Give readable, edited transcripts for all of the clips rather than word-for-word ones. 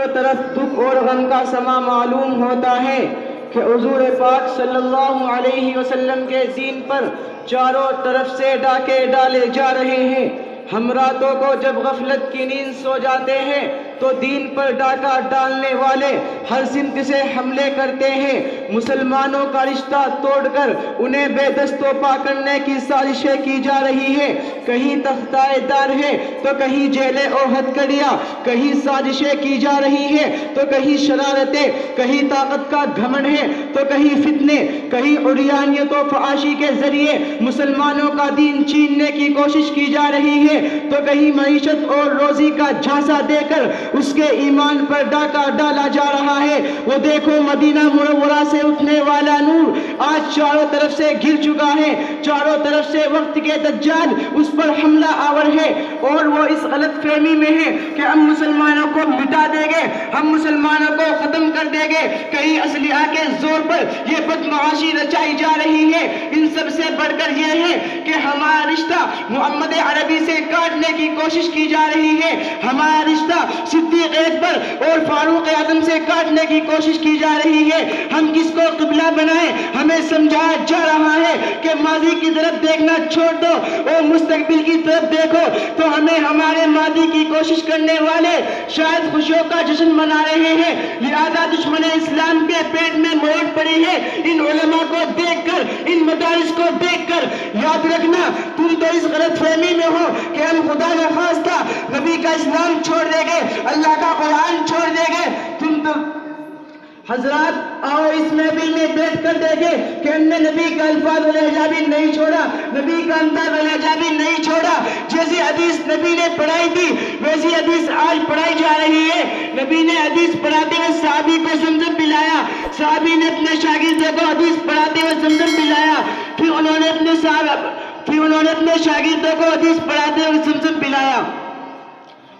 چاروں طرف دکھ اور غم کا سما معلوم ہوتا ہے کہ حضور پاک صلی اللہ علیہ وسلم کے دین پر چاروں طرف سے ڈاکے ڈالے جا رہے ہیں۔ ہم راتوں کو جب غفلت کی نیند سو جاتے ہیں تو دین پر ڈاکہ ڈالنے والے ہر سمت سے حملے کرتے ہیں۔ مسلمانوں کا رشتہ توڑ کر انہیں بے دست و پا کرنے کی سازشیں کی جا رہی ہے۔ کہیں تختہ دار ہے تو کہیں جیلیں اور ہتھکڑیاں، کہیں سازشیں کی جا رہی ہے تو کہیں شرارتیں، کہیں طاقت کا گھمنڈ ہے تو کہیں فتنے، کہیں عریانیت و فحاشی کے ذریعے مسلمانوں کا دین چھیننے کی کوشش کی جا رہی ہے تو کہیں معیشت اور روزی کا جھانسا دے کر اس کے ایمان پر ڈاکہ ڈالا جا رہا ہے۔ وہ دیکھو مدینہ منورہ سے اٹھنے والا نور آج چاروں طرف سے گر چکا ہے۔ چاروں طرف سے وقت کے دجال اس پر حملہ آور ہے اور وہ اس غلط فہمی میں ہے کہ ہم مسلمانوں کو مٹا دیں گے، ہم مسلمانوں کو ختم کر دیں گے۔ کہیں اسلحہ کے زور پر یہ بدمعاشی رچائی جا رہی ہے۔ ان سب سے بڑھ کر یہ ہے کہ ہمارا رشتہ محمد عربی سے کاٹنے کی کوشش کی جا رہی ہے۔ ہمارا رشتہ صدیق اکبر اور فاروق اعظم سے کاٹنے کی کوشش کی جا رہی ہے۔ ہم کس کو قبلہ بنائیں؟ ہمیں سمجھایا جا رہا ہے کہ ماضی کی طرف دیکھنا چھوڑ دو اور مستقبل کی طرف دیکھو، تو ہمیں ہمارے ماضی کی کوشش کرنے والے شاید خوشیوں کا جشن منا رہے ہیں، لہذا دشمن اسلام کے پیٹ میں موت پڑی ہے۔ ان علماء کو دیکھ کر، ان مدارس کو دیکھ کر یاد رکھنا تم تو اس غلط فہمی میں ہو کہ ہم خدا نخواستہ نبی کا اسلام چھوڑ دیں گے، اللہ کا قرآن چھوڑ دیں گے۔ تم تو حضرات آؤ اس محفل میں بیٹھ کر دیکھیں کہ ہم نے نبی کا الفاظ و لہجہ بھی نہیں چھوڑا، نبی کا انداز و لہجہ بھی نہیں چھوڑا۔ جیسی حدیث نبی نے پڑھائی تھی ویسی حدیث آج پڑھائی جا رہی ہے۔ نبی نے حدیث پڑھاتے ہوئے صحابی کو زمزم پلایا، صحابی نے اپنے شاگردوں کو حدیث پڑھاتے ہوئے زمزم پلایا، پھر انہوں نے اپنے شاگردوں کو حدیث پڑھاتے ہوئے زمزم پلایا۔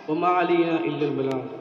وما علینا الا البلاغ۔